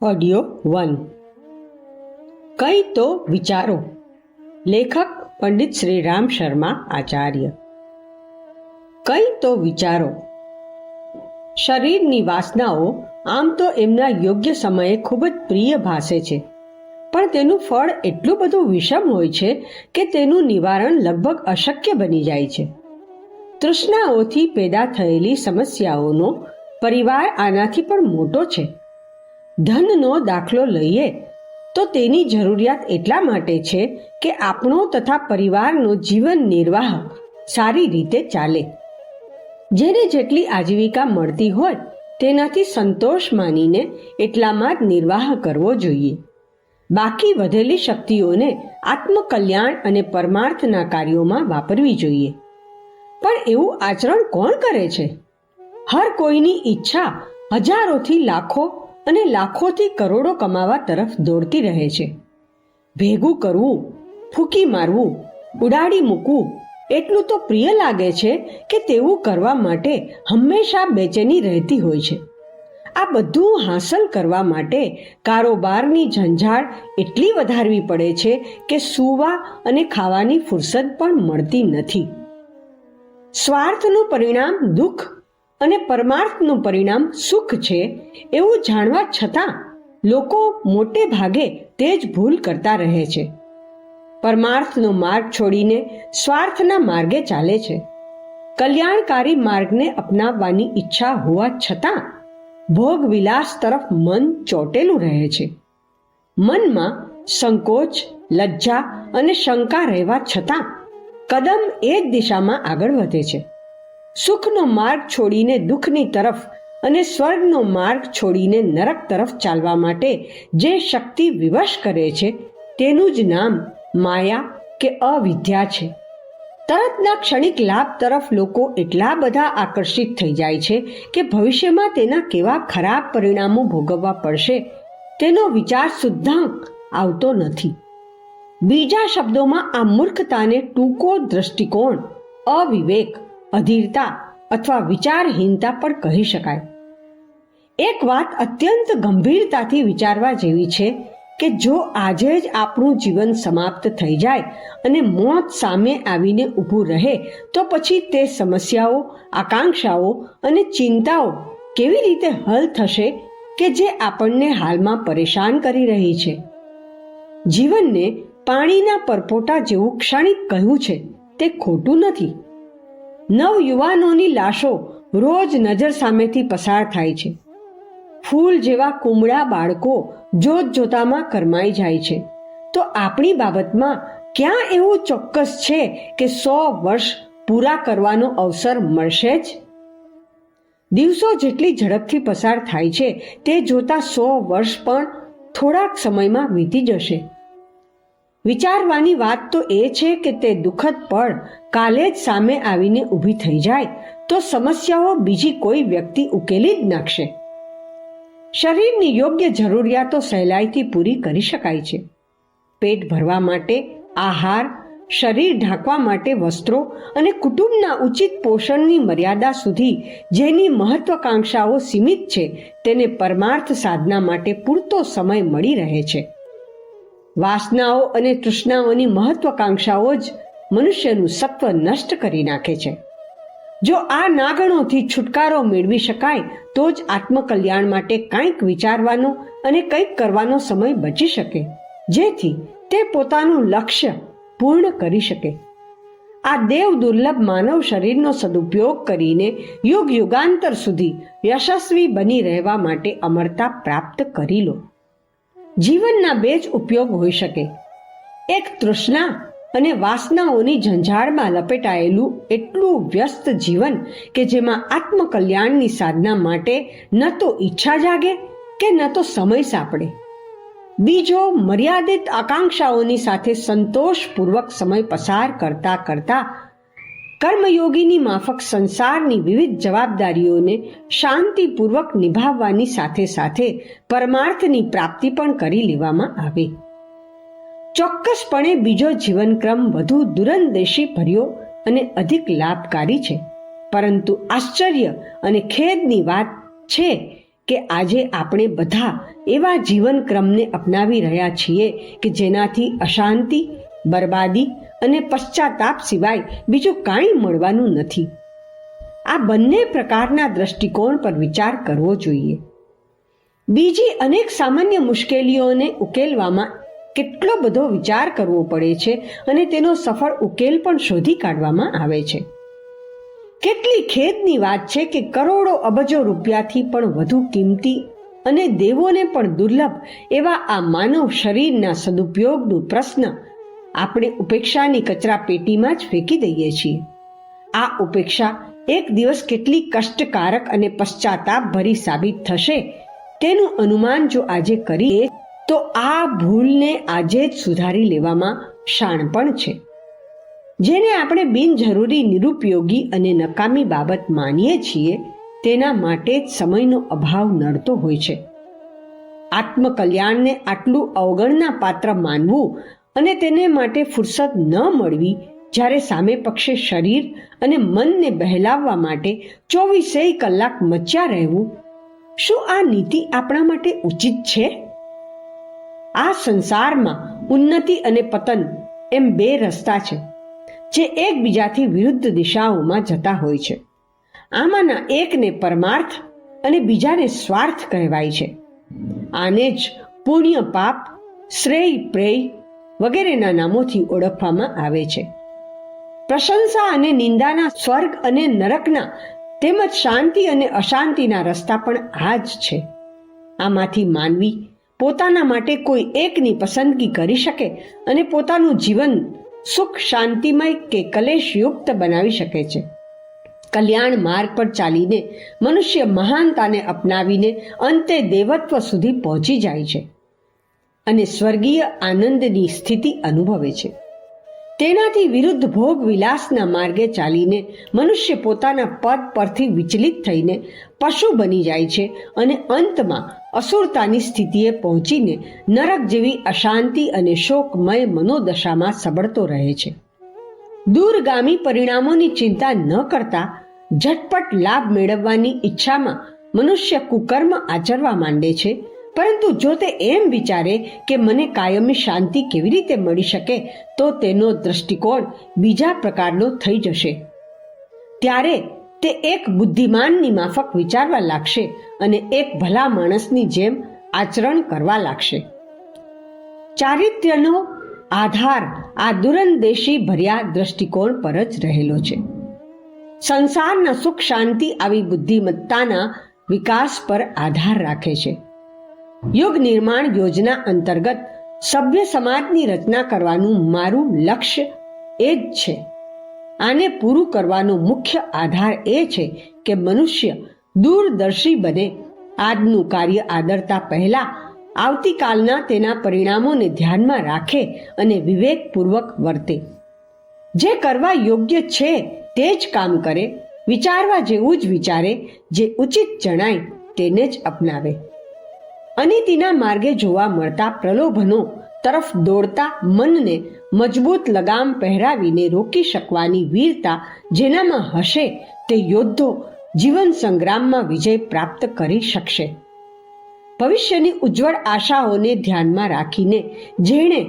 Audio 1 કઈ તો વિચારો. લેખક પંડિત શ્રી રામ શર્મા આચાર્ય. કઈ તો વિચારો. શરીરની વાસનાઓ આમ તો એમના યોગ્ય સમયે ખૂબ જ પ્રિય ભાસે છે, પણ તેનું ફળ એટલું બધું વિષમ હોય છે કે તેનું નિવારણ લગભગ અશક્ય બની જાય છે. તૃષ્ણાઓથી પેદા થયેલી સમસ્યાઓનો પરિવાર આનાથી પણ મોટો છે. ધનનો દાખલો લઈએ તો તેની જરૂરિયાત એટલા માટે છે કે આપણો તથા પરિવારનો જીવન નિર્વાહ સારી રીતે ચાલે. જેને જેટલી આજીવિકા મળતી હોય તેનાથી સંતોષ માનીને એટલામાં જ નિર્વાહ કરવો જોઈએ. બાકી વધેલી શક્તિઓને આત્મકલ્યાણ અને પરમાર્થના કાર્યોમાં વાપરવી જોઈએ. પણ એવું આચરણ કોણ કરે છે? હર કોઈની ઈચ્છા હજારોથી લાખો અને લાખોથી કરોડો કમાવા તરફ દોડતી રહે છે. ભેગું કરવું, ફૂંકી મારવું, ઉડાડી મૂકવું એટલું તો પ્રિય લાગે છે કે તેવું કરવા માટે હંમેશા બેચેની રહેતી હોય છે. આ બધું હાંસલ કરવા માટે કારોબારની ઝંઝાળ એટલી વધારવી પડે છે કે સૂવા અને ખાવાની ફુરસદ પણ મળતી નથી. સ્વાર્થનું પરિણામ દુઃખ અને પરમાર્થનું પરિણામ સુખ છે એવું જાણવા છતાં લોકો મોટે ભાગે તે જ ભૂલ કરતા રહે છે. પરમાર્થનો માર્ગ છોડીને સ્વાર્થના માર્ગે ચાલે છે. કલ્યાણકારી માર્ગને અપનાવવાની ઈચ્છા હોવા છતાં ભોગ વિલાસ તરફ મન ચોટેલું રહે છે. મનમાં સંકોચ, લજ્જા અને શંકા રહેવા છતાં કદમ એ જ દિશામાં આગળ વધે છે. સુખનો માર્ગ છોડીને દુઃખની તરફ અને સ્વર્ગનો માર્ગ છોડીને નરક તરફ ચાલવા માટે જે શક્તિ વિવશ કરે છે તેનું જ નામ માયા કે અવિદ્યા છે. તરતના ક્ષણિક લાભ તરફ લોકો એટલા બધા આકર્ષિત થઈ જાય છે કે ભવિષ્યમાં તેના કેવા ખરાબ પરિણામો ભોગવવા પડશે તેનો વિચાર સુદ્ધા આવતો નથી. બીજા શબ્દોમાં આ મૂર્ખતાને ટૂંકો દ્રષ્ટિકોણ, અવિવેક, અધીરતા અથવા વિચારહીનતા પણ કહી શકાય. એક વાત અત્યંત ગંભીરતાથી વિચારવા જેવી છે કે જો આજે જ આપણું જીવન સમાપ્ત થઈ જાય અને મોત સામે આવીને ઊભું રહે તો પછી તે સમસ્યાઓ, આકાંક્ષાઓ અને ચિંતાઓ કેવી રીતે હલ થશે કે જે આપણને હાલમાં પરેશાન કરી રહી છે. જીવનને પાણીના પરપોટા જેવું ક્ષણિક કહ્યું છે તે ખોટું નથી. નવયુવાનોની લાશો રોજ નજર સામેથી પસાર થાય છે. ફૂલ જેવા કુમળા બાળકો જોત જોતામાં કરમાઈ જાય છે. તો આપણી બાબતમાં ક્યાં એવું ચોક્કસ છે કે 100 વર્ષ પૂરા કરવાનો અવસર મળશે જ? દિવસો જેટલી ઝડપથી પસાર થાય છે તે જોતા 100 વર્ષ પણ થોડાક સમયમાં વીતી જશે. વિચારવાની વાત તો એ છે કે તે દુઃખદ પળ કાલે જ સામે આવીને ઊભી થઈ જાય તો સમસ્યાઓ બીજી કોઈ વ્યક્તિ ઉકેલી જ નાખશે. શરીરની યોગ્ય જરૂરિયાતો સહેલાઈથી પૂરી કરી શકાય છે. પેટ ભરવા માટે આહાર, શરીર ઢાંકવા માટે વસ્ત્રો અને કુટુંબના ઉચિત પોષણની મર્યાદા સુધી જેની મહત્વાકાંક્ષાઓ સીમિત છે તેને પરમાર્થ સાધના માટે પૂરતો સમય મળી રહે છે. વાસનાઓ અને તૃષ્ણાઓની મહત્વાકાંક્ષાઓ જ મનુષ્યનું સત્વ નષ્ટ કરી નાખે છે. જો આ નાગણોથી છુટકારો મેળવી શકાય તો જ આત્મકલ્યાણ માટે કંઈક વિચારવાનો અને કંઈક કરવાનો સમય બચી શકે, જેથી તે પોતાનું લક્ષ્ય પૂર્ણ કરી શકે. આ દેવ દુર્લભ માનવ શરીરનો સદુપયોગ કરીને યુગ યુગાંતર સુધી યશસ્વી બની રહેવા માટે અમરતા પ્રાપ્ત કરી લો. જીવનના બે જ ઉપયોગ હોઈ શકે. એક તૃષ્ણા અને વાસનાઓની ઝંઝાળમાં લપેટાયેલું એટલું વ્યસ્ત જીવન કે જેમાં આત્મકલ્યાણની સાધના માટે ન તો ઈચ્છા જાગે કે ન તો સમય સાપડે. બીજો મર્યાદિત આકાંક્ષાઓની સાથે સંતોષપૂર્વક સમય પસાર કરતા કરતા કર્મયોગીની માફક સંસારની વિવિધ જવાબદારીઓને શાંતિપૂર્વક નિભાવવાની સાથે સાથે પરમાર્થની પ્રાપ્તિ પણ કરી લેવામાં આવે. ચોક્કસપણે બીજો જીવનક્રમ વધુ દૂરંદેશી ભર્યો અને અધિક લાભકારી છે. પરંતુ આશ્ચર્ય અને ખેદની વાત છે કે આજે આપણે બધા એવા જીવન ક્રમને અપનાવી રહ્યા છીએ કે જેનાથી અશાંતિ, બરબાદી અને પશ્ચાતાપ સિવાય બીજું કાંઈ મળવાનું નથી. આ બંને પ્રકારના દ્રષ્ટિકોણ પર વિચાર કરવો જોઈએ. બીજી અનેક સામાન્ય મુશ્કેલીઓને ઉકેલવામાં કેટલો બધો વિચાર કરવો પડે છે અને તેનો સફળ ઉકેલ પણ શોધી કાઢવામાં આવે છે. કેટલી ખેદની વાત છે કે કરોડો અબજો રૂપિયાથી પણ વધુ કિંમતી અને દેવોને પણ દુર્લભ એવા આ માનવ શરીરના સદુપયોગનો પ્રશ્ન આપણે ઉપેક્ષાની કચરા પેટીમાં જ ફેંકી દઈએ છીએ. આ ઉપેક્ષા એક દિવસ કેટલી કષ્ટકારક અને પશ્ચાતાપ ભરી સાબિત થશે તેનું અનુમાન જો આજે કરીએ તો આ ભૂલને આજે જ સુધારી લેવામાં શાણપણ છે. જેને આપણે બિનજરૂરી, નિરુપયોગી અને નકામી બાબત માનીએ છીએ તેના માટે જ સમયનો અભાવ નડતો હોય છે. આત્મકલ્યાણને આટલું અવગણના પાત્ર માનવું અને તેને માટે ફુરસદ ન મળવી, જ્યારે સામે પક્ષે શરીર અને મનને બહેલાવવા માટે 24 કલાક મચ્યા રહેવું, શું આ નીતિ આપણા માટે ઉચિત છે? આ સંસારમાં ઉન્નતિ અને પતન એમ બે રસ્તા છે જે એકબીજાથી વિરુદ્ધ દિશાઓમાં જતા હોય છે. આમાંના એકને પરમાર્થ અને બીજાને સ્વાર્થ કહેવાય છે. આને જ પુણ્ય, પાપ, શ્રેય, પ્રેય વગેરેના નામોથી ઓળખવામાં આવે છે. પ્રશંસા અને નિંદાના, સ્વર્ગ અને નરકના તેમજ શાંતિ અને અશાંતિના રસ્તા પણ આ જ છે. આમાંથી માનવી પોતાના માટે કોઈ એકની પસંદગી કરી શકે અને પોતાનું જીવન સુખ, શાંતિમય કે કલેશયુક્ત બનાવી શકે છે. કલ્યાણ માર્ગ પર ચાલીને મનુષ્ય મહાનતાને અપનાવીને અંતે દેવત્વ સુધી પહોંચી જાય છે અને સ્વર્ગીય આનંદની સ્થિતિ અનુભવે છે. તેનાથી વિરુદ્ધ ભોગ વિલાસના માર્ગે ચાલીને મનુષ્ય પોતાના પદ પરથી વિચલિત થઈને પશુ બની જાય છે અને અંતમાં અસુરતાની સ્થિતિએ પહોંચીને નરક જેવી અશાંતિ અને શોકમય મનોદશામાં સબળતો રહે છે. દૂરગામી પરિણામોની ચિંતા ન કરતા ઝટપટ લાભ મેળવવાની ઈચ્છામાં મનુષ્ય કુકર્મ આચરવા માંડે છે. પરંતુ જો તે એમ વિચારે કે મને કાયમી શાંતિ કેવી રીતે મળી શકે, તો તેનો દ્રષ્ટિકોણ બીજા પ્રકારનો થઈ જશે. ત્યારે તે એક બુદ્ધિમાનની માફક વિચારવા લાગશે અને એક ભલા માણસની જેમ આચરણ કરવા લાગશે. ચારિત્ર્યનો આધાર આ દુરંદેશી ભર્યા દ્રષ્ટિકોણ પર જ રહેલો છે. સંસારના સુખ શાંતિ આવી બુદ્ધિમત્તાના વિકાસ પર આધાર રાખે છે. યુગ નિર્માણ યોજના અંતર્ગત સભ્ય સમાજની રચના કરવાનું મારું લક્ષ્ય એ જ છે. આને પૂરું કરવાનો મુખ્ય આધાર એ છે કે મનુષ્ય દૂરદર્શી બને, આજનું કાર્ય આદરતા પહેલા આવતીકાલના તેના પરિણામોને ધ્યાનમાં રાખે અને વિવેકપૂર્વક વર્તે. જે કરવા યોગ્ય છે તે જ કામ કરે, વિચારવા જેવું જ વિચારે, જે ઉચિત જણાય તેને જ અપનાવે. અનીતિના માર્ગે જોવા મળતા પ્રલોભનો તરફ દોડતા મનને મજબૂત લગામ પહેરાવીને રોકી શકવાની વીરતા જેનામાં હશે તે યોદ્ધો જીવન સંગ્રામમાં વિજય પ્રાપ્ત કરી શકશે. ભવિષ્યની ઉજ્જવળ આશાઓને ધ્યાનમાં રાખીને જેણે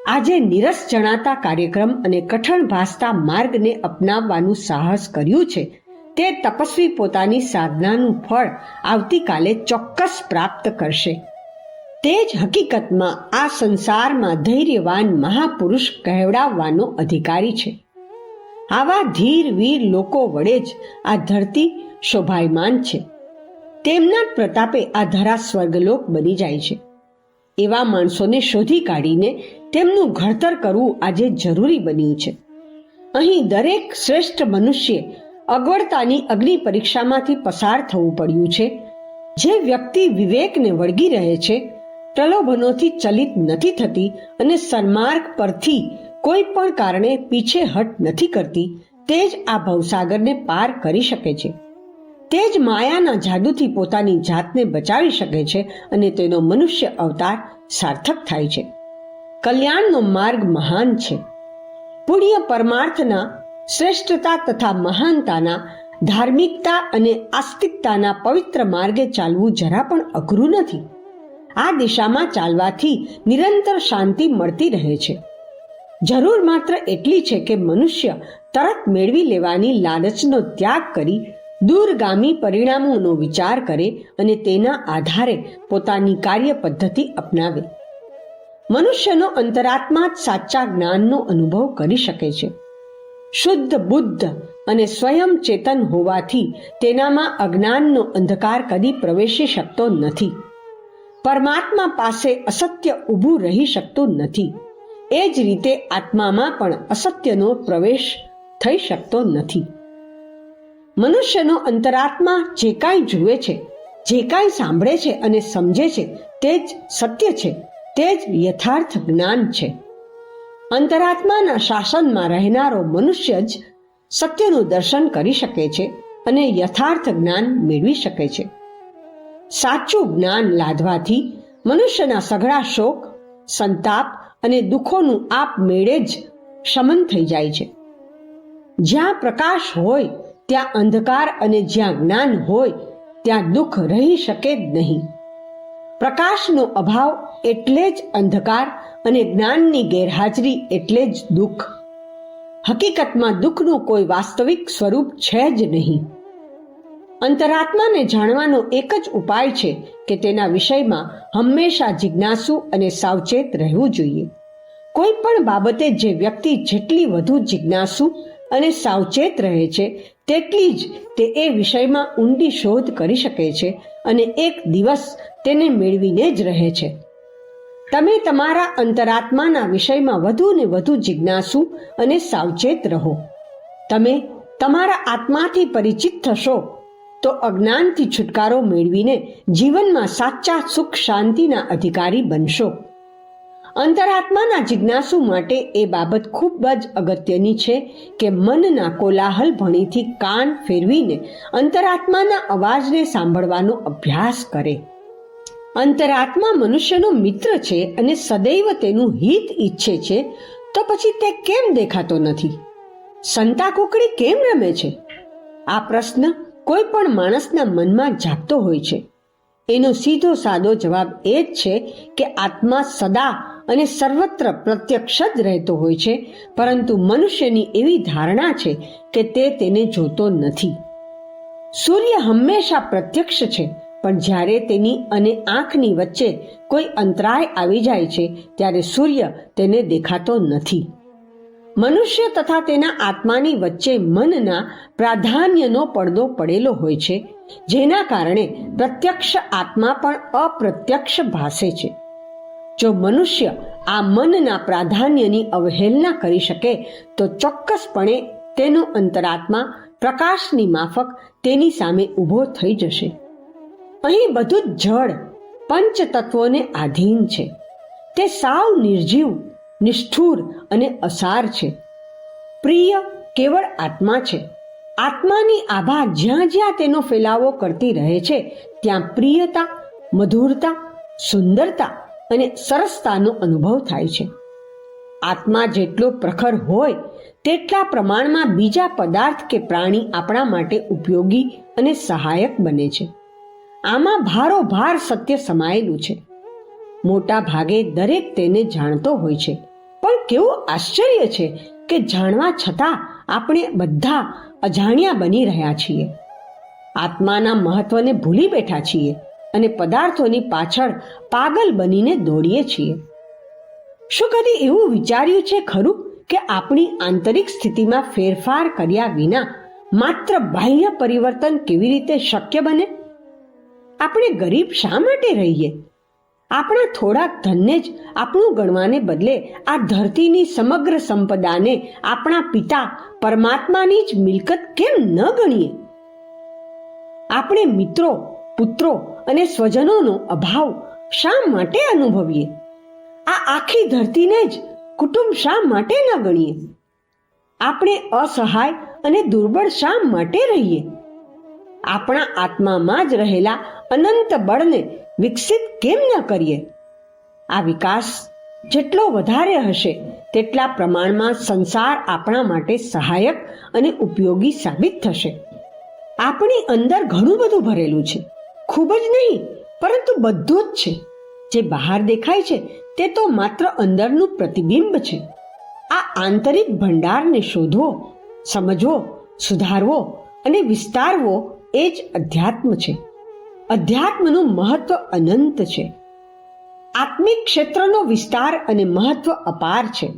આજે નીરસ જણાતા કાર્યક્રમ અને કઠણ ભાસતા માર્ગને અપનાવવાનું સાહસ કર્યું છે, તે તપસ્વી પોતાની સાધનાનું ફળ આવતીકાલે ચોક્કસ પ્રાપ્ત કરશે. તે જ હકીકતમાં આ સંસારમાં ધૈર્યવાન મહાપુરુષ કહેવડાવવાનો અધિકારી છે. આવા ધીર વીર લોકો વડે જ આ ધરતી શોભાયમાન છે. તેમના જ પ્રતાપે આ ધરા સ્વર્ગલોક બની જાય છે. એવા માણસોને શોધી કાઢીને તેમનું ઘડતર કરવું આજે જરૂરી બન્યું છે. અહીં દરેક શ્રેષ્ઠ મનુષ્ય અગવડતાની અગ્નિ પરીક્ષામાંથી પસાર થવું પડ્યું છે. જે વ્યક્તિ વિવેકને વળગી રહે છે, પ્રલોભનોથી ચલિત નથી થતી અને સન્માર્ગ પરથી કોઈ પણ કારણે પીછેહટ નથી કરતી, તે જ આ ભવસાગરને પાર કરી શકે છે. તે જ માયાના જાદુથી પોતાની જાતને બચાવી શકે છે અને તેનો મનુષ્ય અવતાર સાર્થક થાય છે. કલ્યાણનો માર્ગ મહાન છે. પુણ્ય પરમાર્થના શ્રેષ્ઠતા તથા મહાનતાના ધાર્મિકતા અને આસ્તિકતાના પવિત્ર માર્ગે ચાલવું જરા પણ અઘરું નથી. આ દિશામાં ચાલવાથી નિરંતર શાંતિ મળતી રહે છે. જરૂર માત્ર એટલી છે કે મનુષ્ય તરત મેળવી લેવાની લાલચનો ત્યાગ કરી દૂરગામી પરિણામોનો વિચાર કરે અને તેના આધારે પોતાની કાર્ય પદ્ધતિ અપનાવે. મનુષ્યનો અંતરાત્મા જ સાચા જ્ઞાનનો અનુભવ કરી શકે છે. શુદ્ધ બુદ્ધ અને સ્વયં ચેતન હોવાથી તેનામાં અજ્ઞાનનો અંધકાર કદી પ્રવેશી શકતો નથી. પરમાત્મા પાસે અસત્ય ઊભું રહી શકતું નથી. એ જ રીતે આત્મામાં પણ અસત્યનો પ્રવેશ થઈ શકતો નથી. મનુષ્યનો અંતરાત્મા જે કાંઈ જુએ છે, જે કાંઈ સાંભળે છે અને સમજે છે તે જ સત્ય છે, તે જ યથાર્થ જ્ઞાન છે. અંતરાત્માના શાસનમાં રહેનારો મનુષ્ય જ સત્યનું દર્શન કરી શકે છે અને યથાર્થ જ્ઞાન મેળવી શકે છે. સાચું જ્ઞાન લાદવાથી મનુષ્યના સઘળા શોક, સંતાપ અને દુઃખોનું આપમેળે જ શમન થઈ જાય છે. જ્યાં પ્રકાશ હોય ત્યાં અંધકાર અને જ્યાં જ્ઞાન હોય ત્યાં દુઃખ રહી શકે જ નહીં. પ્રકાશનો અભાવ એટલે જ અંધકાર અને જ્ઞાનની ગેરહાજરી એટલે જ દુઃખ. હકીકતમાં દુઃખનું કોઈ વાસ્તવિક સ્વરૂપ છે જ નહીં. અંતરાત્માને જાણવાનો એક જ ઉપાય છે કે તેના વિષયમાં હંમેશા જિજ્ઞાસુ અને સાવચેત રહેવું જોઈએ. કોઈ પણ બાબતે જે વ્યક્તિ જેટલી વધુ જિજ્ઞાસુ અને સાવચેત રહે છે તેટલી જ તે એ વિષયમાં ઊંડી શોધ કરી શકે છે અને એક દિવસ તેને મેળવીને જ રહે છે. તમે તમારા અંતરાત્માના વિષયમાં વધુ ને વધુ જિજ્ઞાસુ અને સાવચેત રહો. તમે તમારા આત્માથી પરિચિત થશો તો અજ્ઞાનથી છુટકારો મેળવીને જીવનમાં સાચા સુખ શાંતિના અધિકારી બનશો. અંતરાત્માના જિજ્ઞાસુ માટે એ બાબત ખૂબ જ અગત્યની છે કે મનના કોલાહલ ભણીથી કાન ફેરવીને અંતરાત્માના અવાજને સાંભળવાનો અભ્યાસ કરે. અંતરાત્મા મનુષ્યનો મિત્ર છે અને સદૈવ તેનું હિત ઈચ્છે છે, તો પછી તે કેમ દેખાતો નથી? સંતા કુકડી કેમ રમે છે? આ પ્રશ્ન કોઈ પણ માણસના મનમાં જાગતો હોય છે. એનો સીધો સાદો જવાબ એ જ છે કે આત્મા સદા અને સર્વત્ર પ્રત્યક્ષ જ રહેતો હોય છે, પરંતુ મનુષ્યની એવી ધારણા છે કે તે તેને જોતો નથી. સૂર્ય હંમેશા પ્રત્યક્ષ છે, પણ જ્યારે તેની અને આંખની વચ્ચે કોઈ અંતરાય આવી જાય છે ત્યારે સૂર્ય તેને દેખાતો નથી. મનુષ્ય તથા તેના આત્માની વચ્ચે મનના પ્રાધાન્યનો પડદો પડેલો હોય છે, જેના કારણે પ્રત્યક્ષ આત્મા પણ અપ્રત્યક્ષ ભાસે છે. જો મનુષ્ય આ મનના પ્રાધાન્યની અવહેલના કરી શકે તો ચોક્કસપણે તેનો અંતરાત્મા પ્રકાશની માફક તેની સામે ઊભો થઈ જશે. અહીં બધું જ જળ પંચ તત્વોને આધીન છે. તે સાવ નિર્જીવ, નિષ્ઠુર અને અસાર છે. પ્રિય કેવળ આત્મા છે. આત્માની આભા જ્યાં જ્યાં તેનો ફેલાવો કરતી રહે છે ત્યાં પ્રિયતા, મધુરતા, સુંદરતા અને સરસતાનો અનુભવ થાય છે. આત્મા જેટલો પ્રખર હોય તેટલા પ્રમાણમાં બીજા પદાર્થ કે પ્રાણી આપણા માટે ઉપયોગી અને સહાયક બને છે. આમાં ભારોભાર સત્ય સમાયેલું છે. મોટા ભાગે દરેક તેને જાણતો હોય છે, પણ કેવું આશ્ચર્ય છે કે જાણવા છતાં આપણે બધા અજાણ્યા બની રહ્યા છીએ. આત્માના મહત્વને ભૂલી બેઠા છીએ અને પદાર્થોની પાછળ પાગલ બનીને દોડીએ છીએ. શું કદી એવું વિચાર્યું છે ખરું કે આપણી આંતરિક સ્થિતિમાં ફેરફાર કર્યા વિના માત્ર બાહ્ય પરિવર્તન કેવી રીતે શક્ય બને? આપણે ગરીબ શા માટે રહીએ? આપણા થોડાક ધનને જ આપણું ગણવાને બદલે આ ધરતીની સમગ્ર સંપદાને આપણા પિતા પરમાત્માની જ મિલકત કેમ ન ગણીએ? આપણે મિત્રો, પુત્રો અને સ્વજનોનો અભાવ શા માટે અનુભવીએ? આ આખી ધરતીને જ કુટુંબ શા માટે ન ગણીએ? આપણે અસહાય અને દુર્બળ શા માટે રહીએ? આપણા આત્મામાં જ રહેલા અનંત બળને વિકસિત કેમ ન કરીએ? આ વિકાસ જેટલો વધારે હશે તેટલા પ્રમાણમાં સંસાર આપણા માટે સહાયક અને ઉપયોગી સાબિત થશે. આપણી અંદર ઘણું બધું ભરેલું છે. ખૂબ જ નહીં, પરંતુ બધું જ છે. જે બહાર દેખાય છે તે તો માત્ર અંદરનું પ્રતિબિંબ છે. આ આંતરિક ભંડારને શોધવો, સમજવો, સુધારવો અને વિસ્તારવો એ જ અધ્યાત્મ છે. અધ્યાત્મનું મહત્વ અનંત છે. આત્મિક ક્ષેત્રનો વિસ્તાર અને મહત્વ અપાર છે.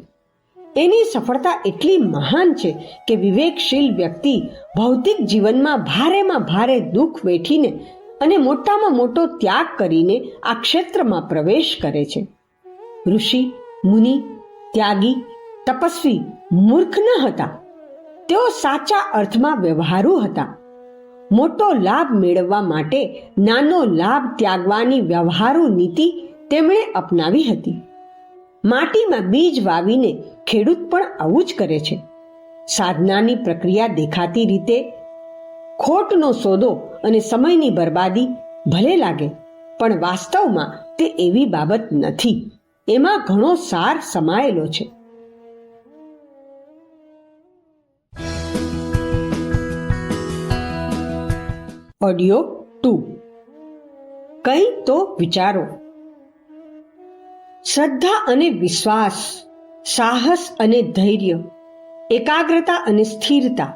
એની સફળતા એટલી મહાન છે કે વિવેકશીલ વ્યક્તિ ભૌતિક જીવનમાં ભારેમાં ભારે દુઃખ વેઠીને અને મોટામાં મોટો ત્યાગ કરીને આ ક્ષેત્રમાં પ્રવેશ કરે છે. ઋષિ, મુનિ, ત્યાગી, તપસ્વી મૂર્ખ ન હતા. તેઓ સાચા અર્થમાં વ્યવહારુ હતા. મોટો લાભ મેળવવા માટે નાનો લાભ ત્યાગવાની વ્યવહારુ નીતિ તેમણે અપનાવી હતી. માટીમાં બીજ વાવીને ખેડૂત પણ આવું જ કરે છે. સાધનાની પ્રક્રિયા દેખાતી રીતે ખોટનો સોદો અને સમયની બરબાદી ભલે લાગે, પણ વાસ્તવમાં તે એવી બાબત નથી. એમાં ઘણો સાર સમાયેલો છે. ઓડિયો 2. કંઈ તો વિચારો. શ્રદ્ધા અને વિશ્વાસ, સાહસ અને ધૈર્ય, એકાગ્રતા અને સ્થિરતા,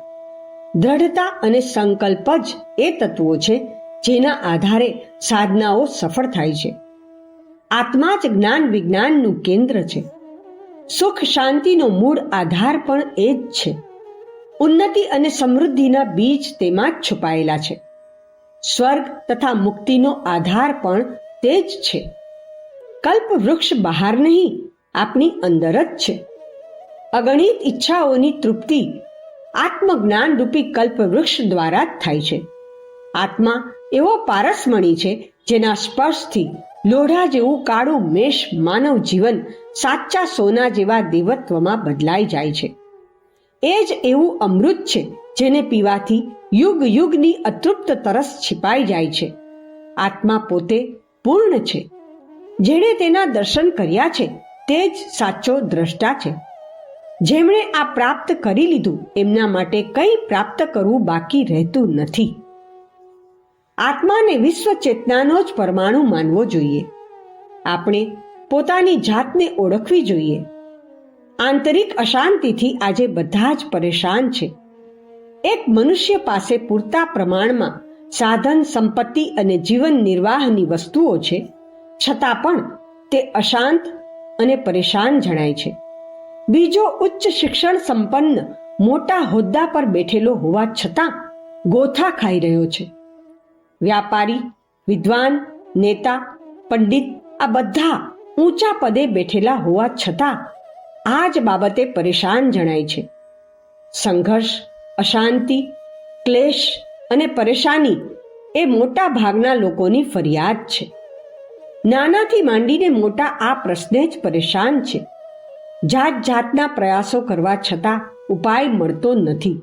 દ્રઢતા અને સંકલ્પ જ એ તત્વો છે જેના આધારે સાધનાઓ સફળ થાય છે. આત્મા જ જ્ઞાન વિજ્ઞાનનું કેન્દ્ર છે. સુખ શાંતિનો મૂળ આધાર પણ એ જ છે. ઉન્નતિ અને સમૃદ્ધિના બીજ તેમાં જ છુપાયેલા છે. સ્વર્ગ તથા મુક્તિનો આધાર પણ તે જ છે. કલ્પ વૃક્ષ બહાર નહીં, આપણી અંદર જ છે. અગણિત ઈચ્છાઓની તૃપ્તિ આત્મજ્ઞાન રૂપી કલ્પ વૃક્ષ દ્વારા જ થાય છે. આત્મા એવો પારસમણી છે જેના સ્પર્શથી લોઢા જેવું કાળું મેષ માનવ જીવન સાચા સોના જેવા દેવત્વમાં બદલાઈ જાય છે. એ જ એવું અમૃત છે જેને પીવાથી યુગ યુગની અતૃપ્ત તરસ છિપાઈ જાય છે. આત્મા પોતે પૂર્ણ છે. જેણે તેના દર્શન કર્યા છે તે જ સાચો દ્રષ્ટા છે. જેમણે આ પ્રાપ્ત કરી લીધું એમના માટે કંઈ પ્રાપ્ત કરવું બાકી રહેતું નથી. આત્માને વિશ્વ ચેતનાનો જ પરમાણુ માનવો જોઈએ. આપણે પોતાની જાતને ઓળખવી જોઈએ. આંતરિક અશાંતિથી આજે બધા જ પરેશાન છે. એક મનુષ્ય પાસે પૂરતા પ્રમાણમાં સાધન સંપત્તિ અને જીવન નિર્વાહની વસ્તુઓ છે, છતાં પણ તે અશાંત અને પરેશાન જણાય છે. બીજો ઉચ્ચ શિક્ષણ સંપન્ન મોટા હોદ્દા પર બેઠેલો હોવા છતાં ગોથા ખાઈ રહ્યો છે. વ્યાપારી, વિદ્વાન, નેતા, પંડિત આ બધા ઊંચા પદે બેઠેલા હોવા છતાં આ જ બાબતે પરેશાન જણાય છે. સંઘર્ષ, અશાંતિ, ક્લેશ અને પરેશાની એ મોટા ભાગના લોકોની ફરિયાદ છે. નાનાથી માંડીને મોટા આ પ્રશ્ને જ પરેશાન છે. જાત જાતના પ્રયાસો કરવા છતાં ઉપાય મળતો નથી.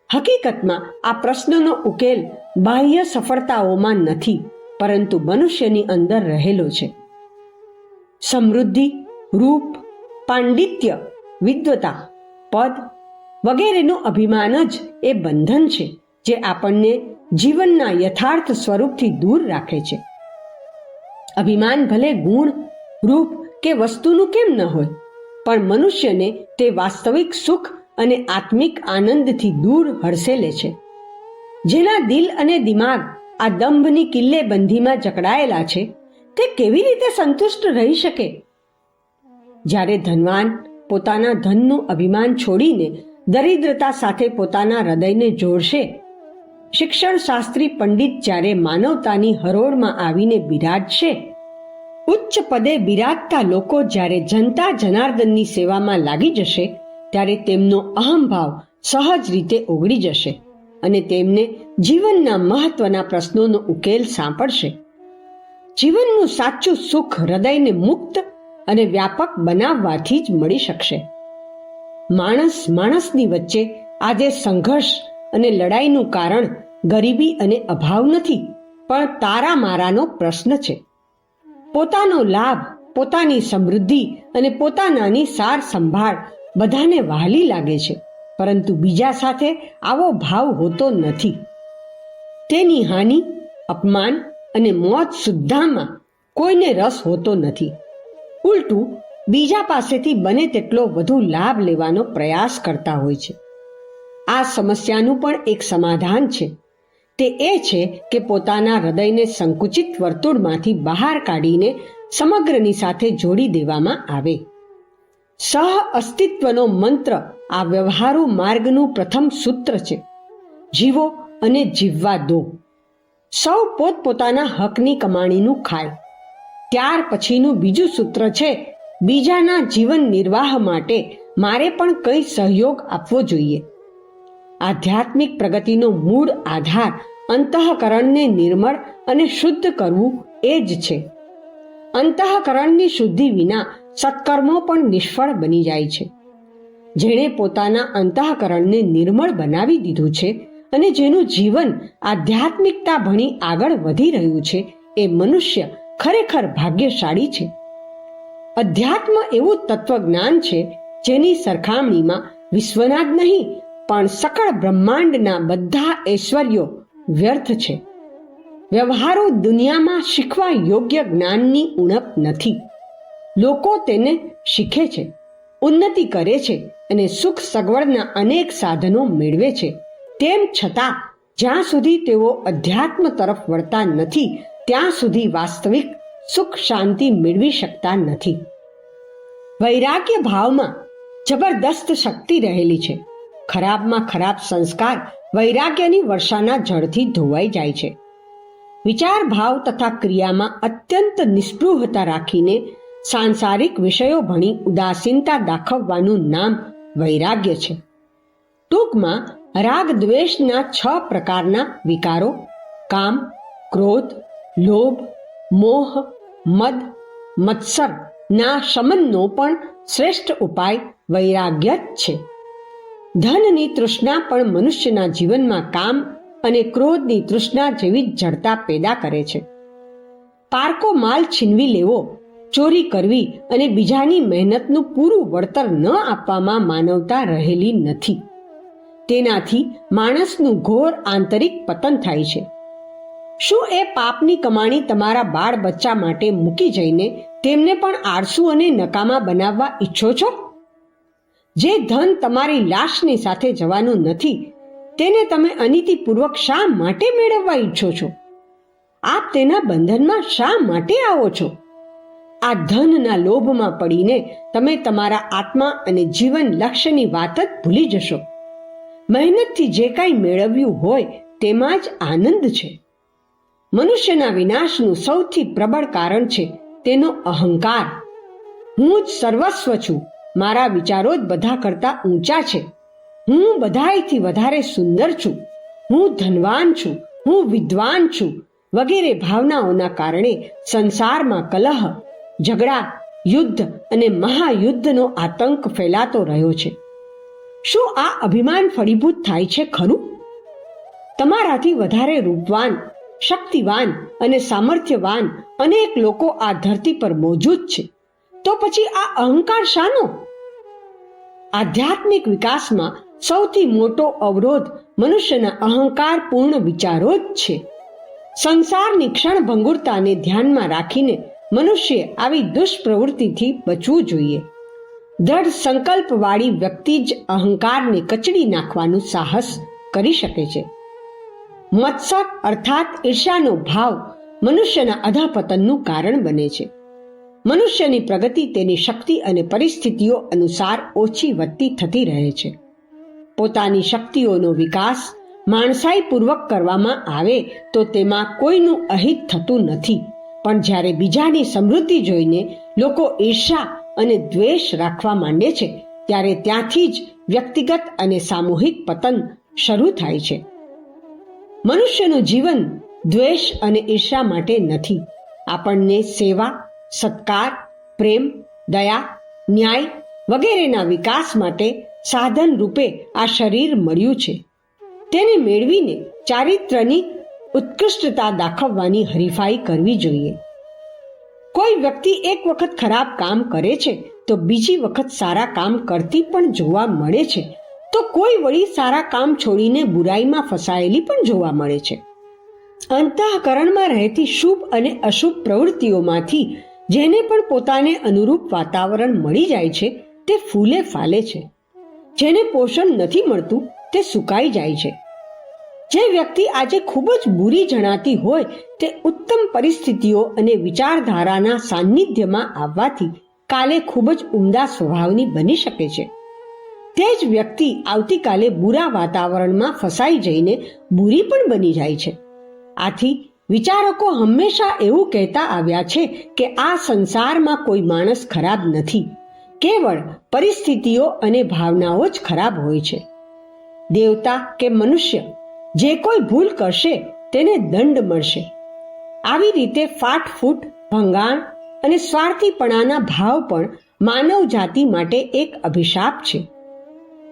હકીકતમાં આ પ્રશ્નનો ઉકેલ બાહ્ય સફળતાઓમાં નથી, પરંતુ મનુષ્યની અંદર રહેલો છે. સમૃદ્ધિ, રૂપ, પાંડિત્ય, વિદ્વતા, પદ વગેરેનું અભિમાન જ એ બંધન છે જે આપણને જીવનના યથાર્થ સ્વરૂપથી દૂર રાખે છે. અભિમાન ભલે ગુણ, રૂપ કે વસ્તુનું કેમ ન હોય, પણ મનુષ્યને તે વાસ્તવિક સુખ અને આત્મિક આનંદથી દૂર હડસેલે છે. જેના દિલ અને દિમાગ આ દંભની કિલ્લેબંધીમાં જકડાયેલા છે તે કેવી રીતે સંતુષ્ટ રહી શકે? જ્યારે ધનવાન પોતાના ધનનું અભિમાન છોડીને દરિદ્રતા સાથે પોતાના હૃદયને જોડશે, શિક્ષણ શાસ્ત્રી પંડિત જ્યારે માનવતાની હરોળમાં આવીને બિરાજશે, ઉચ્ચ પદે બિરાજતા લોકો જ્યારે જનતા જનાર્દનની સેવામાં લાગી જશે, ત્યારે તેમનો અહંભાવ સહજ રીતે ઓગળી જશે અને તેમને જીવનના મહત્વના પ્રશ્નોનો ઉકેલ સાંપડશે. જીવનનું સાચું સુખ હૃદયને મુક્ત અને વ્યાપક બનાવવાથી જ મળી શકશે. માણસની વચ્ચે આજે સંઘર્ષ અને લડાઈનું કારણ ગરીબી અને અભાવ નથી, પણ તારા મારાનો પ્રશ્ન છે. પોતાનો લાભ, પોતાની સમૃદ્ધિ અને પોતાનાની સાર સંભાળ બધાને વહાલી લાગે છે, પરંતુ બીજા સાથે આવો ભાવ હોતો નથી. તેની હાનિ, અપમાન અને મોત સુદ્ધામાં કોઈને રસ હોતો નથી. ઉલટું બીજા પાસેથી બને તેટલો વધુ લાભ લેવાનો પ્રયાસ કરતા હોય છે. આ સમસ્યાનું પણ એક સમાધાન છે. તે એ છે કે પોતાના હૃદયને સંકુચિત વર્તુળમાંથી બહાર કાઢીને સમગ્રની સાથે જોડી દેવામાં આવે. સહ અસ્તિત્વનો મંત્ર આ વ્યવહારુ માર્ગનું પ્રથમ સૂત્ર છે. જીવો અને જીવવા દો. સૌ પોતપોતાના હકની કમાણીનું ખાય. ત્યાર પછીનું બીજું સૂત્ર છે, બીજાના જીવન નિર્વાહ માટે મારે પણ કંઈ સહયોગ આપવો જોઈએ. આધ્યાત્મિક પ્રગતિનો મૂળ આધાર અંતઃકરણને નિર્મળ અને શુદ્ધ કરવું એ જ છે. અંતઃકરણની શુદ્ધિ વિના સત્કર્મો પણ નિષ્ફળ બની જાય છે. જેણે પોતાના અંતઃકરણને નિર્મળ બનાવી દીધું છે અને જેનું જીવન આધ્યાત્મિકતા ભણી આગળ વધી રહ્યું છે, એ મનુષ્ય ખરેખર ભાગ્યશાળી છે. અધ્યાત્મ એવું તત્વજ્ઞાન છે જેની સરખામણીમાં વિશ્વના જ નહીં પણ સકળ બ્રહ્માંડના બધા ઐશ્વર્યો વ્યર્થ છે. વ્યવહારો દુનિયામાં શીખવા યોગ્ય જ્ઞાનની ઉણપ નથી. લોકો તેને શીખે છે, ઉન્નતિ કરે છે અને સુખ સગવડના અનેક સાધનો મેળવે છે. તેમ છતાં જ્યાં સુધી તેઓ અધ્યાત્મ તરફ વળતા નથી ત્યાં સુધી વાસ્તવિક સુખ શાંતિ મેળવી શકતા નથી. વૈરાગ્ય ભાવમાં જબરદસ્ત શક્તિ રહેલી છે. ખરાબમાં ખરાબ સંસ્કાર વૈરાગ્યની વર્ષાના જળથી ધોવાઈ જાય છે. વિચાર ભાવ તથા ક્રિયામાં અત્યંત નિસ્પૃહતા રાખીને સાંસારિક વિષયો ભણી ઉદાસીનતા દાખવવાનું નામ વૈરાગ્ય છે. ટૂંકમાં રાગ દ્વેષના 6 પ્રકારના વિકારો, કામ, ક્રોધ, લોભ, મોહ, મદ, મત્સર ના શમનનો પણ શ્રેષ્ઠ ઉપાય વૈરાગ્ય જ છે. ધનની તૃષ્ણા પણ મનુષ્યના જીવનમાં કામ અને ક્રોધની તૃષ્ણા જેવી જ જડતા પેદા કરે છે. પારકો માલ છીનવી લેવો, ચોરી કરવી અને બીજાની મહેનતનું પૂરું વળતર ન આપવામાં માનવતા રહેલી નથી. તેનાથી માણસનું ઘોર આંતરિક પતન થાય છે. શું એ પાપની કમાણી તમારા બાળ બચ્ચા માટે મૂકી જઈને તેમને પણ આળસુ અને નકામા બનાવવા ઈચ્છો છો? જે ધન તમારી લાશની સાથે જવાનું નથી તેને તમે અનીતિપૂર્વક શા માટે મેળવવા ઈચ્છો છો? આપ તેના બંધનમાં શા માટે આવો છો? આ ધનના લોભમાં પડીને તમે તમારા આત્મા અને જીવન લક્ષ્યની વાત જ ભૂલી જશો. મહેનતથી જે કાંઈ મેળવ્યું હોય તેમાં જ આનંદ છે. મનુષ્યના વિનાશનું સૌથી પ્રબળ કારણ છે તેનો અહંકાર. હું જ સર્વસ્વ છું, મારા વિચારો જ બધા કરતા ઊંચા છે, હું બધાયથી વધારે સુંદર છું, હું ધનવાન છું, હું વિદ્વાન છું વગેરે ભાવનાઓના કારણે સંસારમાં કલહ, ઝઘડા, યુદ્ધ અને મહાયુદ્ધનો આતંક ફેલાતો રહ્યો છે. શું આ અભિમાન ફળીભૂત થાય છે ખરું? તમારાથી વધારે રૂપવાન, શક્તિવાન અને સામર્થ્યવાન અનેક લોકો આ ધરતી પર મોજૂદ છે. તો પછી આ અહંકાર શાનો? આધ્યાત્મિક વિકાસમાં સૌથી મોટો અવરોધ મનુષ્યના અહંકારપૂર્ણ વિચારો જ છે. સંસારની ક્ષણભંગુરતાને ધ્યાનમાં રાખીને મનુષ્ય આવી દુષ્પ્રવૃત્તિથી બચવું જોઈએ. દ્રઢ સંકલ્પવાળી વ્યક્તિ જ અહંકારને કચડી નાખવાનું સાહસ કરી શકે છે. મત્સર અર્થાત ઈર્ષ્યાનો ભાવ મનુષ્યના અધઃપતનનું કારણ બને છે. મનુષ્યની પ્રગતિ તેની શક્તિ અને પરિસ્થિતિઓ અનુસાર ઓછી વધતી થતી રહે છે. પોતાની શક્તિઓનો વિકાસ માણસાઈપૂર્વક કરવામાં આવે તો તેમાં કોઈનું અહિત થતું નથી, પણ જ્યારે બીજાની સમૃદ્ધિ જોઈને લોકો ઈર્ષ્યા અને દ્વેષ રાખવા માંડે છે ત્યારે ત્યાંથી જ વ્યક્તિગત અને સામૂહિક પતન શરૂ થાય છે. મનુષ્યનું જીવન દ્વેષ અને ઈર્ષ્યા માટે નથી. આપણને સેવા, સત્કાર, પ્રેમ, દયા, ન્યાય વગેરેના વિકાસ માટે સાધન રૂપે આ શરીર મળ્યું છે. તેને મેળવીને ચારિત્ર્યની ઉત્કૃષ્ટતા દાખવવાની હરીફાઈ કરવી જોઈએ. કોઈ વ્યક્તિ એક વખત ખરાબ કામ કરે છે તો બીજી વખત સારા કામ કરતી પણ જોવા મળે છે, તો કોઈ વળી સારા કામ છોડીને બુરાઈમાં ફસાયેલી પણ જોવા મળે છે. અંતઃકરણમાં રહેતી શુભ અને અશુભ પ્રવૃત્તિઓમાંથી જેને પણ પોતાને અનુરૂપ વાતાવરણ મળી જાય છે તે ફૂલે ફાલે છે. જેને પોષણ નથી મળતું તે સુકાઈ જાય છે. જે વ્યક્તિ આજે ખૂબ જ બુરી જણાતી હોય તે ઉત્તમ પરિસ્થિતિઓ અને વિચારધારાના સાનિધ્યમાં આવવાથી કાલે ખૂબ જ ઉમદા સ્વભાવની બની શકે છે. તે જ વ્યક્તિ આવતીકાલે બુરા વાતાવરણમાં ફસાઈ જઈને બુરી પણ બની જાય છે. આથી વિચારકો હંમેશા એવું કહેતા આવ્યા છે કે આ સંસારમાં કોઈ માણસ ખરાબ નથી, કેવળ પરિસ્થિતિઓ અને ભાવનાઓ જ ખરાબ હોય છે. દેવતા કે મનુષ્ય જે કોઈ ભૂલ કરશે તેને દંડ મળશે. આવી રીતે ફાટફૂટ, ભંગાણ અને સ્વાર્થીપણાના ભાવ પણ માનવ જાતિ માટે એક અભિશાપ છે.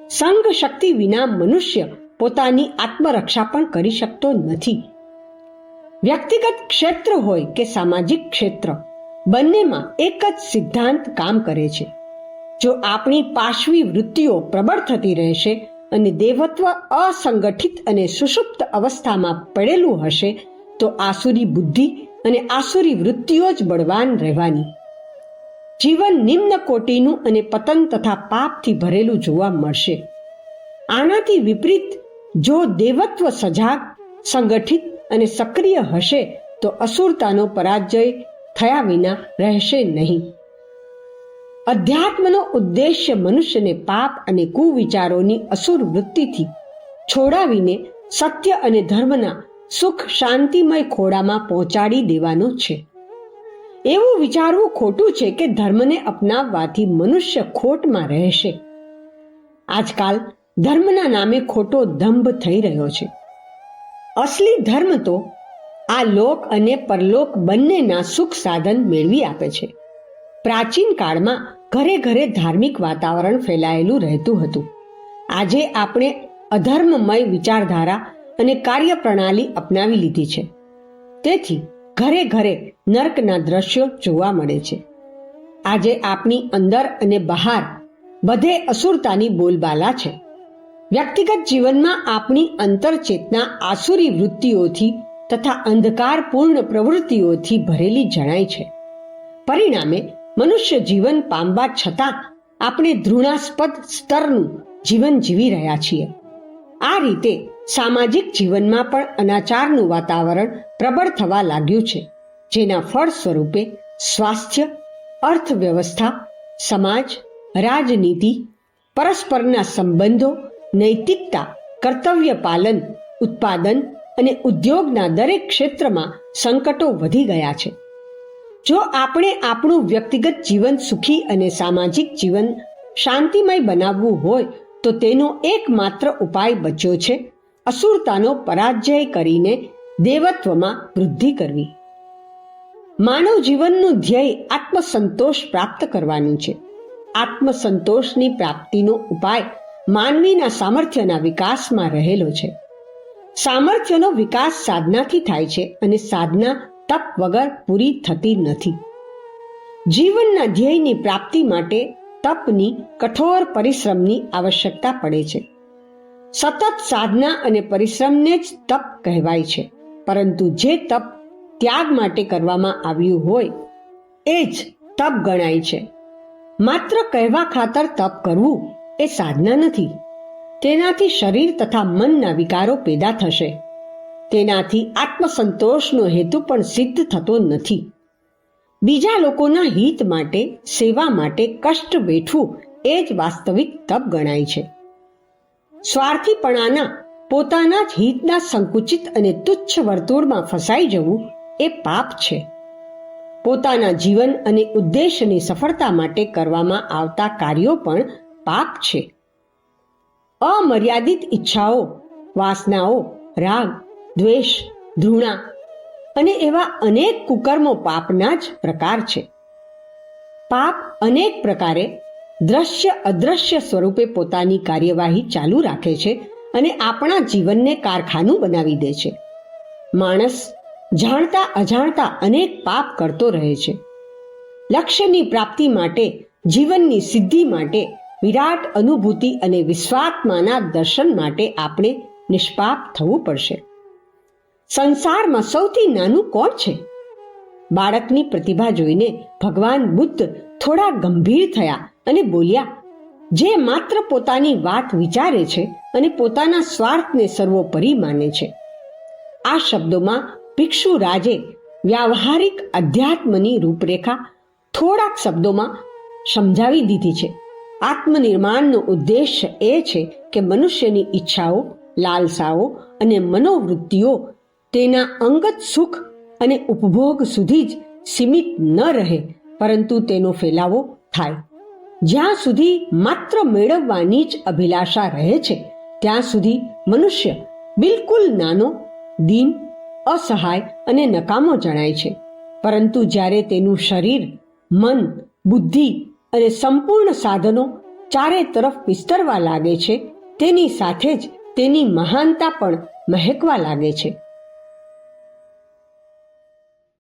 સંઘ શક્તિ વિના મનુષ્ય પોતાની આત્મરક્ષા પણ કરી શકતો નથી. વ્યક્તિગત ક્ષેત્ર હોય કે સામાજિક ક્ષેત્ર, બંનેમાં એક જ સિદ્ધાંત કામ કરે છે. જો આપણી પાશવી વૃત્તિઓ પ્રબળ થતી રહેશે અને દેવત્વ અસંગઠિત અને સુષુપ્ત અવસ્થામાં પડેલું હશે તો આસુરી બુદ્ધિ અને આસુરી વૃત્તિઓ જ બળવાન રહેવાની. જીવન નિમ્ન કોટીનું અને પતન તથા પાપથી ભરેલું જોવા મળશે. આનાથી વિપરીત જો દેવત્વ સજાગ, સંગઠિત અને સક્રિય હશે તો અસુરતાનો પરાજય થયા વિના રહેશે નહીં. અધ્યાત્મનો ઉદ્દેશ્ય મનુષ્યને પાપ અને કુવિચારોની અસુર વૃત્તિથી છોડાવીને સત્ય અને ધર્મના સુખ શાંતિમય ખોળામાં પહોંચાડી દેવાનો છે. એવું વિચારવું ખોટું છે કે ધર્મને અપનાવવાથી મનુષ્ય ખોટમાં રહેશે. આજકાલ ધર્મના નામે ખોટો દંભ થઈ રહ્યો છે. અસલી ધર્મ તો આ લોક અને પરલોક બંનેના સુખ સાધન મેળવી આપે છે. પ્રાચીન કાળમાં ઘરે ઘરે ધાર્મિક વાતાવરણ ફેલાયેલું રહેતું હતું. આજે આપણે અધર્મમય વિચારધારા અને કાર્યપ્રણાલી અપનાવી લીધી છે. તેથી ઘરે ઘરે નર્કના દ્રશ્યો જોવા મળે છે. આજે આપણી અંદર અને બહાર બધે અસુરતાની બોલબાલા છે. વ્યક્તિગત જીવનમાં આપણી અંતરચેતના આસુરી વૃત્તિઓથી તથા અંધકારપૂર્ણ પ્રવૃત્તિઓથી ભરેલી જણાય છે. પરિણામે મનુષ્ય જીવન પામવા છતાં આપણે ધૃણાસ્પદ સ્તરનું જીવન જીવી રહ્યા છીએ. આ રીતે સામાજિક જીવનમાં પણ અનાચારનું વાતાવરણ પ્રબળ થવા લાગ્યું છે, જેના ફળ સ્વરૂપે સ્વાસ્થ્ય, અર્થવ્યવસ્થા, સમાજ, રાજનીતિ, પરસ્પરના સંબંધો, નૈતિકતા, કર્તવ્ય પાલન, ઉત્પાદન અને ઉદ્યોગના દરેક ક્ષેત્રમાં સંકટો વધી ગયા છે. જો આપણે આપણું વ્યક્તિગત જીવન સુખી અને સામાજિક જીવન શાંતિમય બનાવવું હોય તો તેનો એકમાત્ર ઉપાય બચ્યો છે અસુરતાનો પરાજય કરીને દેવત્વમાં વૃદ્ધિ કરવી. માનવ જીવનનું ધ્યેય આત્મસંતોષ પ્રાપ્ત કરવાનું છે. આત્મસંતોષની પ્રાપ્તિનો ઉપાય માનવીના સામર્થ્યના વિકાસમાં રહેલો છે. સામર્થ્યનો વિકાસ સાધનાથી થાય છે અને સાધના તપ વગર પૂરી થતી નથી. જીવનના ધ્યેયની પ્રાપ્તિ માટે તપની, કઠોર પરિશ્રમની આવશ્યકતા પડે છે. સતત સાધના અને પરિશ્રમને જ તપ કહેવાય છે. પરંતુ જે તપ ત્યાગ માટે કરવામાં આવ્યું હોય એ જ તપ ગણાય છે. માત્ર કહેવા ખાતર તપ કરવું એ સાધના નથી. તેનાથી શરીર તથા મનના વિકારો પેદા થશે. તેનાથી આત્મસંતોષનો હેતુ પણ સિદ્ધ થતો નથી. બીજા લોકોના હિત માટે, સેવા માટે કષ્ટ વેઠવું એ જ વાસ્તવિક તપ ગણાય છે. સ્વાર્થીપણાના, પોતાના જ હિતના સંકુચિત અને તુચ્છ વર્તુળમાં ફસાઈ જવું એ પાપ છે. પોતાના જીવન અને ઉદ્દેશની સફળતા માટે કરવામાં આવતા કાર્યો પણ પાપ છે. અમર્યાદિત ઈચ્છાઓ, વાસનાઓ, રાગ, દ્વેષ, ધૃણા અને એવા અનેક કુકર્મો પાપના જ પ્રકાર છે. પાપ અનેક પ્રકારે દ્રશ્ય અદ્રશ્ય સ્વરૂપે પોતાની કાર્યવાહી ચાલુ રાખે છે અને આપણા જીવનને કારખાનું બનાવી દે છે. માણસ જાણતા અજાણતા અનેક પાપ કરતો રહે છે. લક્ષ્યની પ્રાપ્તિ માટે, જીવનની સિદ્ધિ માટે, વિરાટ અનુભૂતિ અને વિશ્વાત્માના દર્શન માટે આપણે નિષ્પાપ થવું પડશે. સંસારમાં સૌથી નાનું કોણ છે? બાળકની પ્રતિભા જોઈને ભગવાન બુદ્ધ થોડા ગંભીર થયા અને બોલ્યા, જે માત્ર પોતાની વાત વિચારે છે અને પોતાના સ્વાર્થને સર્વોપરી માને છે. આ શબ્દોમાં ભિક્ષુ રાજે વ્યાવહારિક અધ્યાત્મની રૂપરેખા થોડાક શબ્દોમાં સમજાવી દીધી છે. આત્મનિર્માણનો ઉદ્દેશ્ય એ છે કે મનુષ્યની ઈચ્છાઓ, લાલસાઓ અને મનોવૃત્તિઓ તેના અંગત સુખ અને ઉપભોગ સુધી જ સીમિત ન રહે, પરંતુ તેનો ફેલાવો થાય. જ્યાં સુધી માત્ર મેળવવાની જ અભિલાષા રહે છે ત્યાં સુધી મનુષ્ય બિલકુલ નાનો, દીન, અસહાય અને નકામો જણાય છે. પરંતુ જ્યારે તેનું શરીર, મન, બુદ્ધિ અને સંપૂર્ણ સાધનો ચારે તરફ વિસ્તરવા લાગે છે, તેની સાથે જ તેની મહાનતા પણ મહેકવા લાગે છે.